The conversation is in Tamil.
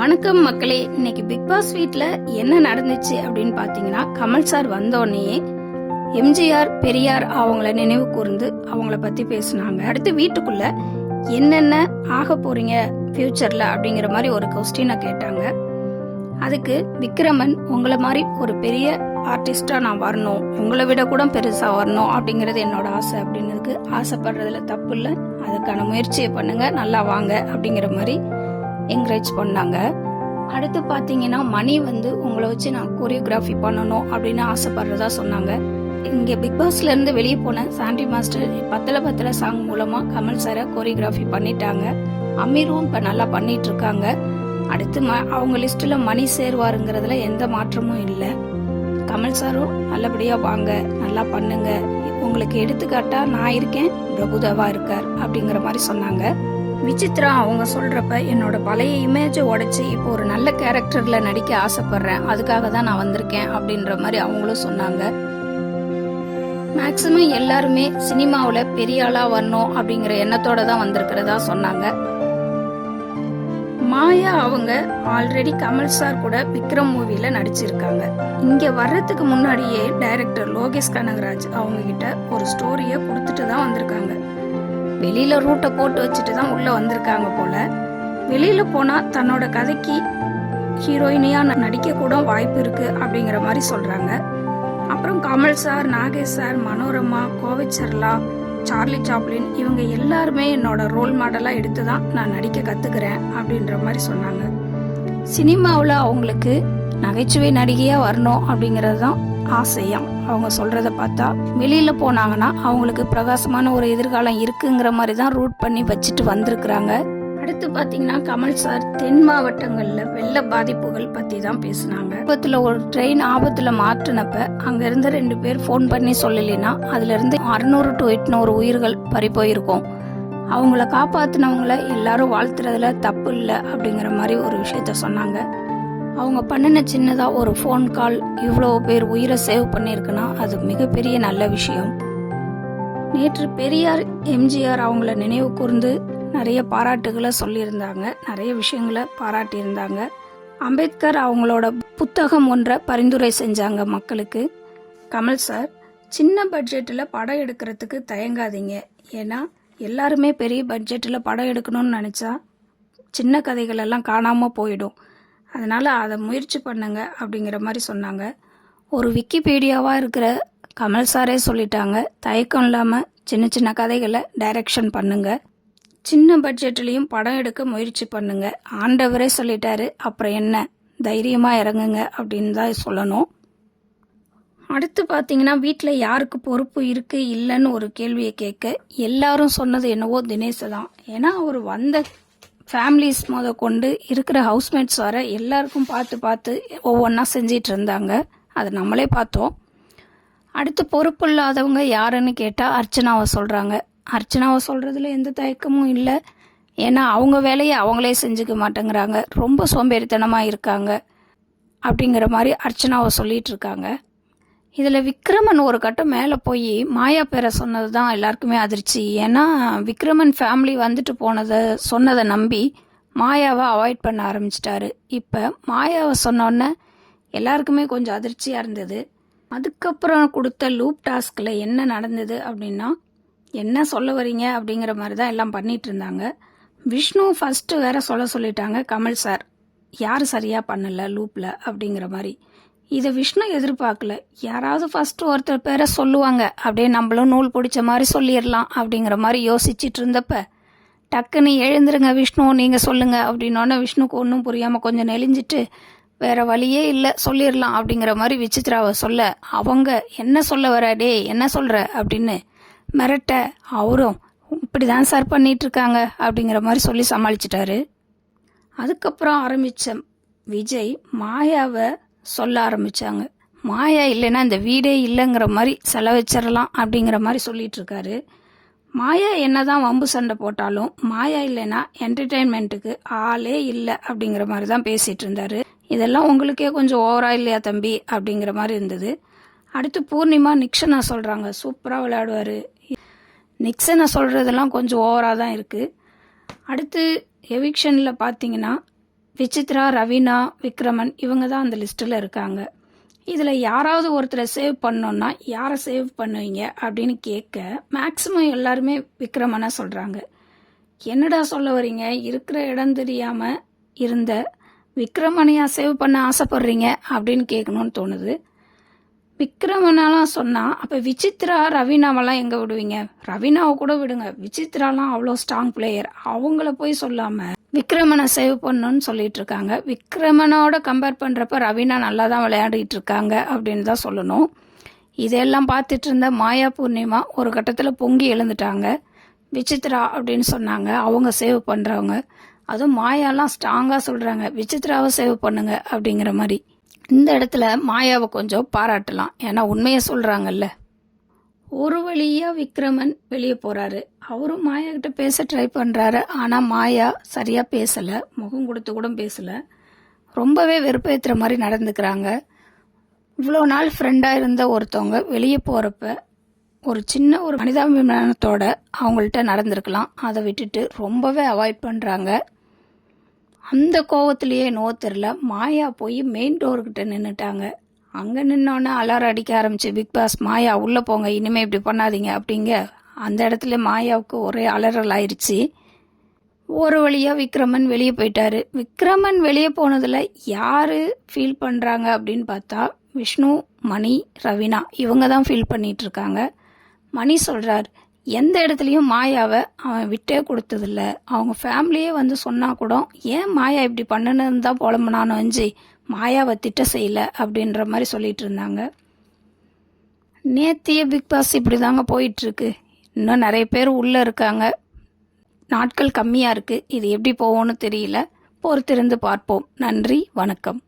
வணக்கம் மக்களே. இன்னைக்கு பிக் பாஸ் வீட்ல என்ன நடந்துச்சு அப்படின்னு பாத்தீங்கன்னா, கமல் சார் வந்தோடனே எம்ஜிஆர் பெரியார் அவங்கள நினைவு கூர்ந்து அவங்கள பத்தி பேசினாங்க. அடுத்து வீட்டுக்குள்ள என்னென்ன ஆக போறீங்க ஃபியூச்சர்ல அப்படிங்கிற மாதிரி ஒரு கொஸ்டினை கேட்டாங்க. அதுக்கு விக்ரமன், உங்களை மாதிரி ஒரு பெரிய ஆர்டிஸ்டா நான் வரணும், உங்களை விட கூட பெருசா வரணும் அப்படிங்கறது என்னோட ஆசை அப்படின்னதுக்கு, ஆசைப்படுறதுல தப்பு இல்லை, அதுக்கான முயற்சியை பண்ணுங்க, நல்லா வாங்க அப்படிங்கிற மாதிரி என்கரேஜ் பண்ணாங்க. அடுத்து பார்த்தீங்கன்னா, மணி வந்து உங்களை வச்சு நான் கோரியோகிராஃபி பண்ணணும் அப்படின்னு ஆசைப்படுறதா சொன்னாங்க. இங்கே பிக் பாஸ்ல இருந்து வெளியே போன சாண்டி மாஸ்டர் பத்தல பத்தல சாங் மூலமா கமல் சாரை கோரியோகிராஃபி பண்ணிட்டாங்க. அமீரும் இப்போ நல்லா பண்ணிட்டு இருக்காங்க. அடுத்து அவங்க லிஸ்ட்ல மணி சேருவாருங்கிறதுல எந்த மாற்றமும் இல்லை. கமல் சாரும் நல்லபடியா வாங்க, நல்லா பண்ணுங்க, உங்களுக்கு எடுத்துக்காட்டா நான் இருக்கேன், பிரபுதேவா இருக்கார் அப்படிங்கிற மாதிரி சொன்னாங்க. விசித்ரா அவங்க சொல்றப்ப, என்னோட பழைய இமேஜை உடைச்சு இப்போ ஒரு நல்ல கேரக்டர்ல நடிக்க ஆசைப்படுறேன், அதுக்காக தான் நான் வந்திருக்கேன் அப்படின்ற மாதிரி அவங்களும் சொன்னாங்க. மேக்சிமம் எல்லாருமே சினிமாவில் பெரிய ஆளா வரணும் அப்படிங்கிற எண்ணத்தோட தான் வந்திருக்கிறதா சொன்னாங்க. மாயா அவங்க ஆல்ரெடி கமல் சார் கூட விக்ரம் மூவில நடிச்சிருக்காங்க. இங்க வர்றதுக்கு முன்னாடியே டைரக்டர் லோகேஷ் கனகராஜ் அவங்க கிட்ட ஒரு ஸ்டோரிய கொடுத்துட்டு தான் வந்திருக்காங்க. வெளியில ரூட்டை போட்டு வச்சுட்டு தான் உள்ள வந்திருக்காங்க போல. வெளியில போனா தன்னோட கதைக்கு ஹீரோயினியா நடிக்க கூட வாய்ப்பு இருக்கு அப்படிங்கிற மாதிரி சொல்றாங்க. அப்புறம் கமல் சார், நாகேஷ் சார், மனோரமா, கோவிட் சர்லா, சார்லி சாப்ளின் இவங்க எல்லாருமே என்னோட ரோல் மாடலா எடுத்துதான் நான் நடிக்க கத்துக்கிறேன் அப்படின்ற மாதிரி சொன்னாங்க. சினிமாவில் அவங்களுக்கு நகைச்சுவை நடிகையா வரணும் அப்படிங்கிறது தான் ஆசையாம். அவங்க சொல்றத பார்த்தா வெளியில போனாங்கன்னா அவங்களுக்கு பிரகாசமான ஒரு எதிர்காலம் இருக்குங்கிற மாதிரி தான் ரூட் பண்ணி வச்சுட்டு வந்திருக்கிறாங்க. அடுத்து பாத்தீங்கன்னா, கமல் சார் தென் மாவட்டங்கள்ல வெள்ள பாதிப்புகள் பத்தி தான் பேசினாங்க. ஆபத்துல ஒரு ட்ரெயின் ஆபத்துல மாற்றினப்ப அங்க இருந்து 2 பேர் போன் பண்ணி சொல்லலைன்னா அதுல இருந்து 600 to 800 உயிர்கள் பறி போயிருக்கும். அவங்கள காப்பாத்தினவங்கள எல்லாரும் வாழ்த்துறதுல தப்பு இல்லை அப்படிங்கிற மாதிரி ஒரு விஷயத்த சொன்னாங்க. அவங்க பண்ணின சின்னதா ஒரு ஃபோன் கால் இவ்வளோ பேர் உயிரை சேவ் பண்ணியிருக்குன்னா அது மிகப்பெரிய நல்ல விஷயம். நேற்று பெரியார், எம்ஜிஆர் அவங்கள நினைவு கூர்ந்து நிறைய பாராட்டுகளை சொல்லியிருந்தாங்க, நிறைய விஷயங்களை பாராட்டியிருந்தாங்க. அம்பேத்கர் அவங்களோட புத்தகம் ஒன்றை பரிந்துரை செஞ்சாங்க மக்களுக்கு. கமல் சார், சின்ன பட்ஜெட்டில் படம் எடுக்கிறதுக்கு தயங்காதீங்க, ஏன்னா எல்லாருமே பெரிய பட்ஜெட்டில் படம் எடுக்கணும்னு நினச்சா சின்ன கதைகள் எல்லாம் காணாமல் போயிடும், அதனால் அதை முயற்சி பண்ணுங்க அப்படிங்கிற மாதிரி சொன்னாங்க. ஒரு விக்கிபீடியாவாக இருக்கிற கமல் சாரே சொல்லிட்டாங்க, தயக்கம் இல்லாமல் சின்ன சின்ன கதைகளை டைரக்ஷன் பண்ணுங்க, சின்ன பட்ஜெட்லேயும் படம் எடுக்க முயற்சி பண்ணுங்க, ஆண்டவரே சொல்லிட்டாரு, அப்புறம் என்ன, தைரியமாக இறங்குங்க அப்படின்னு தான் சொல்லணும். அடுத்து பார்த்தீங்கன்னா, வீட்டில் யாருக்கு பொறுப்பு இருக்கு இல்லைன்னு ஒரு கேள்வியை கேட்க எல்லாரும் சொன்னது என்னவோ தினேஷ் தான். ஏன்னா அவர் வந்த ஃபேமிலிஸ் கொண்டு இருக்கிற ஹவுஸ்மேட்ஸ் வர எல்லாருக்கும் பார்த்து பார்த்து ஒவ்வொன்றா செஞ்சிட்டு இருந்தாங்க, அதை நம்மளே பார்த்தோம். அடுத்து பொறுப்பு இல்லாதவங்க யாருன்னு கேட்டால் அர்ச்சனாவை சொல்கிறாங்க. அர்ச்சனாவை சொல்கிறதுல எந்த தயக்கமும் இல்லை, ஏன்னா அவங்க வேலையை அவங்களே செஞ்சுக்க மாட்டேங்கிறாங்க, ரொம்ப சோம்பேறித்தனமாக இருக்காங்க அப்படிங்கிற மாதிரி அர்ச்சனாவை சொல்லிட்டு இருக்காங்க. இதில் விக்ரமன் ஒரு கட்டம் மேலே போய் மாயா பேரை சொன்னது தான் எல்லாருக்குமே அதிர்ச்சி. ஏன்னா விக்ரமன் ஃபேமிலி வந்துட்டு சொன்னதை நம்பி மாயாவை அவாய்ட் பண்ண ஆரம்பிச்சிட்டாரு. இப்போ மாயாவை சொன்னோன்னே எல்லாருக்குமே கொஞ்சம் அதிர்ச்சியாக இருந்தது. அதுக்கப்புறம் கொடுத்த லூப் டாஸ்கில் என்ன நடந்தது அப்படின்னா, என்ன சொல்ல வரீங்க அப்படிங்கிற மாதிரி தான் எல்லாம் பண்ணிட்டு இருந்தாங்க. விஷ்ணு ஃபஸ்ட்டு வேற சொல்லிட்டாங்க, கமல் சார் யார் சரியாக பண்ணல லூப்பில் அப்படிங்கிற மாதிரி. இதை விஷ்ணு எதிர்பார்க்கல. யாராவது ஃபர்ஸ்ட் ஒருத்தர் பேரை சொல்லுவாங்க, அப்படியே நம்மளும் நூல் பிடிச்ச மாதிரி சொல்லிடலாம் அப்படிங்கிற மாதிரி யோசிச்சுட்டு இருந்தப்ப டக்குன்னு எழுந்துருங்க விஷ்ணு, நீங்கள் சொல்லுங்க அப்படின்னோடனே விஷ்ணுக்கு ஒன்றும் புரியாமல் கொஞ்சம் நெளிஞ்சிட்டு வேற வழியே இல்லை சொல்லிடலாம் அப்படிங்கிற மாதிரி விசித்ராவை சொல்ல, அவங்க என்ன சொல்ல வர, டே என்ன சொல்ற அப்படின்னு மிரட்ட, அவரும் இப்படிதான் சார் பண்ணிட்டு இருக்காங்க அப்படிங்கிற மாதிரி சொல்லி சமாளிச்சிட்டாரு. அதுக்கப்புறம் ஆரம்பிச்ச விஜய் மாயாவை சொல்ல ஆரம்பிச்சாங்க. மாயா இல்லைன்னா இந்த வீடே இல்லைங்கிற மாதிரி செலவச்சிடலாம் அப்படிங்கிற மாதிரி சொல்லிட்டு இருக்காரு. மாயா என்னதான் வம்பு சண்டை போட்டாலும் மாயா இல்லைன்னா என்டர்டெயின்மெண்ட்டுக்கு ஆளே இல்லை அப்படிங்கிற மாதிரி தான் பேசிட்டு இருந்தாரு. இதெல்லாம் உங்களுக்கே கொஞ்சம் ஓவரா இல்லையா தம்பி அப்படிங்கிற மாதிரி இருந்தது. அடுத்து பூர்ணிமா நிக்சனை சொல்றாங்க, சூப்பராக விளையாடுவாரு. நிக்சனை சொல்றதெல்லாம் கொஞ்சம் ஓவரா தான் இருக்கு. அடுத்து எவிக்ஷனில் பார்த்தீங்கன்னா விசித்ரா, ரவீனா, விக்ரமன் இவங்க தான் அந்த லிஸ்ட்டில் இருக்காங்க. இதில் யாராவது ஒருத்தரை சேவ் பண்ணோன்னா யாரை சேவ் பண்ணுவீங்க அப்படின்னு கேட்க மேக்ஸிமம் எல்லாருமே விக்ரமனை சொல்கிறாங்க. என்னடா சொல்ல வரீங்க, இருக்கிற இடம் தெரியாமல் இருந்த விக்ரமனையா சேவ் பண்ண ஆசைப்படுறீங்க அப்படின்னு கேட்கணும்னு தோணுது. விக்ரமனாலாம் சொன்னால் அப்போ விசித்ரா, ரவீனாவெல்லாம் எங்கே விடுவீங்க? ரவீனாவை கூட விடுங்க, விசித்ராலாம் அவ்வளோ ஸ்ட்ராங் பிளேயர், அவங்கள போய் சொல்லாமல் விக்ரமனை சேவ் பண்ணணும்னு சொல்லிட்டு இருக்காங்க. விக்ரமனோட கம்பேர் பண்ணுறப்ப ரவீனா நல்லா தான் விளையாடிட்டு இருக்காங்க அப்படின்னு தான் சொல்லணும். இதெல்லாம் பார்த்துட்டு இருந்த மாயா, பூர்ணிமா ஒரு கட்டத்தில் பொங்கி எழுந்துட்டாங்க. விசித்ரா அப்படின்னு சொன்னாங்க, அவங்க சேவ் பண்ணுறவங்க. அதுவும் மாயாலாம் ஸ்ட்ராங்காக சொல்கிறாங்க, விசித்ராவை சேவ் பண்ணுங்க அப்படிங்கிற மாதிரி. இந்த இடத்துல மாயாவை கொஞ்சம் பாராட்டலாம், ஏன்னா உண்மையை சொல்கிறாங்கல்ல. ஒரு வழியாக விக்ரமன் வெளியே போகிறாரு. அவரும் மாயா கிட்ட பேச ட்ரை பண்ணுறாரு. ஆனால் மாயா சரியாக பேசலை, முகம் கொடுத்து கூட பேசலை. ரொம்பவே வெறுப்பேற்றுற மாதிரி நடந்துக்கிறாங்க. இவ்வளோ நாள் ஃப்ரெண்டாக இருந்த ஒருத்தவங்க வெளியே போகிறப்ப ஒரு சின்ன ஒரு மனிதாபிமானத்தோட அவங்கள்ட்ட நடந்திருக்கலாம். அதை விட்டுட்டு ரொம்பவே அவாய்ட் பண்ணுறாங்க. அந்த கோவத்திலேயே நோ தெரில மாயா போய் மெயின் டோர்கிட்ட நின்றுட்டாங்க. அங்கே நின்னோன்னே அலாரம் அடிக்க ஆரம்பிச்சு, பிக் பாஸ் மாயா உள்ளே போங்க, இனிமேல் இப்படி பண்ணாதீங்க அப்படிங்க. அந்த இடத்துல மாயாவுக்கு ஒரே அலறல் ஆயிடுச்சு. ஒரு வழியாக விக்ரமன் வெளியே போயிட்டாரு. விக்ரமன் வெளியே போனதில் யார் ஃபீல் பண்ணுறாங்க அப்படின்னு பார்த்தா விஷ்ணு, மணி, ரவீனா இவங்க தான் ஃபீல் பண்ணிகிட்ருக்காங்க. மணி சொல்கிறார், எந்த இடத்துலையும் மாயாவை அவன் விட்டே கொடுத்ததில்ல. அவங்க ஃபேமிலியே வந்து சொன்னால் கூட ஏன் மாயா இப்படி பண்ணுன்னு தான் புலம்புனான்னு வஞ்சி மாயாவை திட்ட செய்யலை அப்படின்ற மாதிரி சொல்லிட்டு இருந்தாங்க. நேத்திய பிக் பாஸ் இப்படி தாங்க போயிட்டுருக்கு. இன்னும் நிறைய பேர் உள்ளே இருக்காங்க. நாட்கள் கம்மியாக இருக்குது. இது எப்படி போவோன்னு தெரியல. பொறுத்திருந்து பார்ப்போம். நன்றி, வணக்கம்.